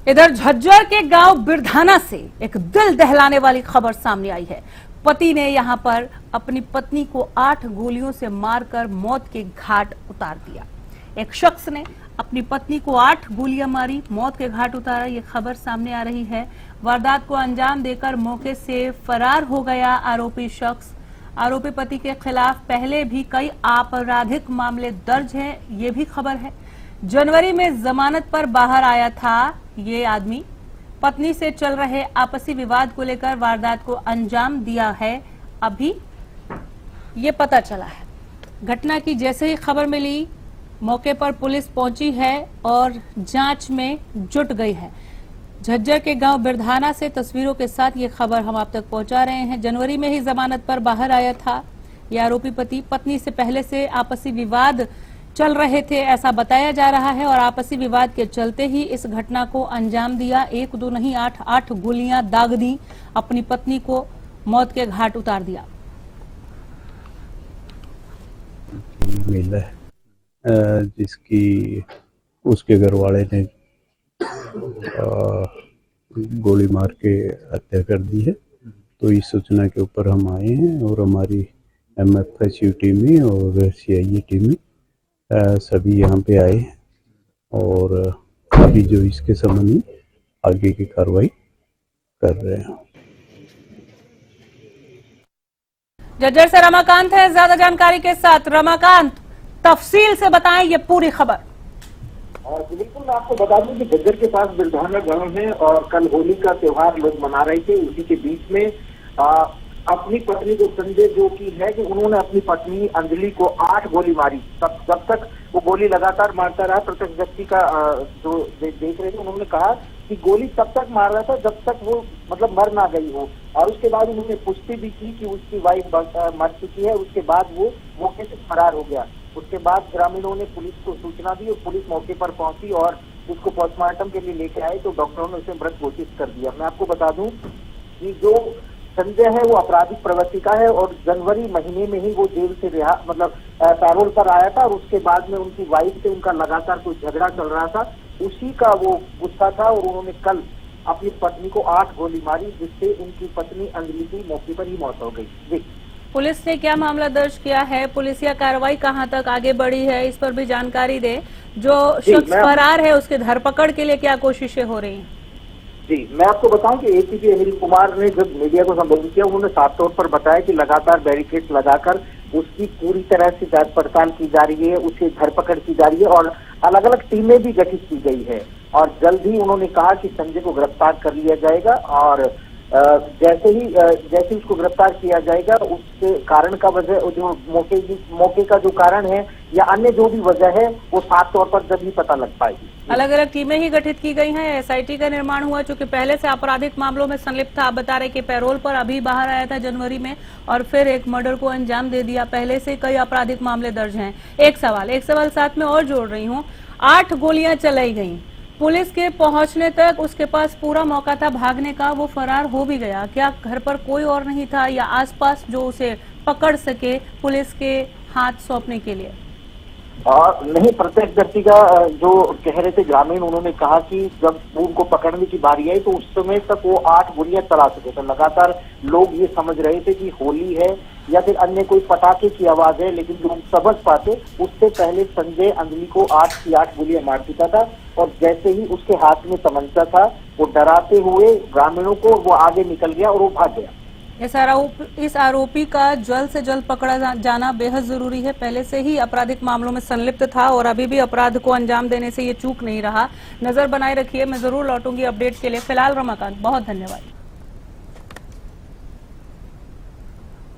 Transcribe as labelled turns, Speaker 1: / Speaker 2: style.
Speaker 1: इधर झज्जर के गांव बिरधाना से एक दिल दहलाने वाली खबर सामने आई है। पति ने यहां पर अपनी पत्नी को 8 गोलियों से मारकर मौत के घाट उतार दिया। एक शख्स ने अपनी पत्नी को 8 गोलियां मारी, मौत के घाट उतारा। ये खबर सामने आ रही है। वारदात को अंजाम देकर मौके से फरार हो गया आरोपी शख्स। आरोपी पति के खिलाफ पहले भी कई आपराधिक मामले दर्ज हैं, ये भी खबर है। जनवरी में जमानत पर बाहर आया था ये आदमी। पत्नी से चल रहे आपसी विवाद को लेकर वारदात को अंजाम दिया है। अभी ये पता चला है। घटना की जैसे ही खबर मिली, मौके पर पुलिस पहुंची है और जांच में जुट गई है। झज्जर के गांव बिरधाना से तस्वीरों के साथ ये खबर हम आप तक पहुंचा रहे हैं। जनवरी में ही जमानत पर बाहर आया था ये आरोपी पति। पत्नी से पहले से आपसी विवाद चल रहे थे, ऐसा बताया जा रहा है, और आपसी विवाद के चलते ही इस घटना को अंजाम दिया। 1 2 नहीं 8 गोलियां दाग दी, अपनी पत्नी को मौत के घाट उतार दिया।
Speaker 2: महिला है जिसकी उसके घर वाले ने गोली मार के हत्या कर दी है। तो इस सूचना के ऊपर हम आए हैं और हमारी MFSU टीमें और CIA टीमें सभी यहाँ पे आए हैं और अभी जो इसके संबंध में आगे की कार्रवाई कर रहे हैं।
Speaker 1: झज्जर से रमाकांत है ज्यादा जानकारी के साथ। रमाकांत, तफसील से बताएं ये पूरी खबर।
Speaker 3: बिल्कुल, मैं आपको बता दूं कि झज्जर के पास बिरधाना गांव है और कल होली का त्योहार लोग मना रहे थे। उसी के बीच में अपनी पत्नी को संजय जो की है कि उन्होंने अपनी पत्नी अंजलि को 8 गोली मारी। जब तक वो गोली लगातार मारता रहा, प्रत्यक्ष व्यक्ति का जो देख रहे थे उन्होंने कहा कि गोली तब तक मार रहा था जब तक वो मर ना गई हो। और उसके बाद उन्होंने पुष्टि भी की कि उसकी वाइफ मर चुकी है। उसके बाद वो मौके से फरार हो गया। उसके बाद ग्रामीणों ने पुलिस को सूचना दी और पुलिस मौके पर पहुंची और उसको पोस्टमार्टम के लिए लेके आए तो डॉक्टरों ने उसे मृत घोषित कर दिया। मैं आपको बता दूं कि जो संजय है वो आपराधिक प्रवृत्ति का है और जनवरी महीने में ही वो जेल से रिहा पैरोल पर आया था। और उसके बाद में उनकी वाइफ से उनका लगातार कोई झगड़ा चल रहा था, उसी का वो गुस्सा था और उन्होंने कल अपनी पत्नी को 8 गोली मारी, जिससे उनकी पत्नी अंजलि की मौके पर ही मौत हो गई। जी,
Speaker 1: पुलिस ने क्या मामला दर्ज किया है, पुलिसिया कार्रवाई कहां तक आगे बढ़ी है, इस पर भी जानकारी दे। जो शख्स फरार है उसके धरपकड़ के लिए क्या कोशिशें हो रही हैं?
Speaker 3: जी, मैं आपको बताऊं कि ACP अनिल कुमार ने जब मीडिया को संबोधित किया, उन्होंने साफ तौर पर बताया कि लगातार बैरिकेड लगाकर उसकी पूरी तरह से जांच पड़ताल की जा रही है, उसकी धरपकड़ की जा रही है और अलग अलग टीमें भी गठित की गई है। और जल्द ही उन्होंने कहा कि संजय को गिरफ्तार कर लिया जाएगा और जैसे ही उसको गिरफ्तार किया जाएगा उसके कारण का वजह जो मौके का जो कारण है या अन्य जो भी वजह है वो साफ तौर पर जल्द ही पता लग पाएगी।
Speaker 1: अलग अलग टीमें ही गठित की गई हैं। SIT का निर्माण हुआ, चूंकि पहले से आपराधिक मामलों में संलिप्त था। आप बता रहे कि पैरोल पर अभी बाहर आया था जनवरी में और फिर एक मर्डर को अंजाम दे दिया। पहले से कई आपराधिक मामले दर्ज हैं। एक सवाल साथ में और जोड़ रही हूँ। 8 गोलियां चलाई गई, पुलिस के पहुंचने तक उसके पास पूरा मौका था भागने का, वो फरार हो भी गया। क्या घर पर कोई और नहीं था या आसपास जो उसे पकड़ सके पुलिस के हाथ सौंपने के लिए?
Speaker 3: नहीं, प्रत्येक व्यक्ति का जो कह रहे थे ग्रामीण, उन्होंने कहा कि जब उनको पकड़ने की बारी आई तो उस समय तक वो 8 गोलियां चला चुके थे। लगातार लोग ये समझ रहे थे कि होली है या फिर अन्य कोई पटाखे की आवाज है, लेकिन लोग समझ पाते उससे पहले संजय अंजलि को 8 की 8 गोलियां मार चुका था। और जैसे ही उसके हाथ में तमंचा था, वो डराते हुए ग्रामीणों को वो आगे निकल गया और वो भाग गया।
Speaker 1: इस आरोपी का जल्द से जल्द पकड़ा जाना बेहद जरूरी है। पहले से ही आपराधिक मामलों में संलिप्त था और अभी भी अपराध को अंजाम देने से ये चूक नहीं रहा। नजर बनाए रखिए, मैं जरूर लौटूंगी अपडेट के लिए। फिलहाल रमाकांत, बहुत धन्यवाद।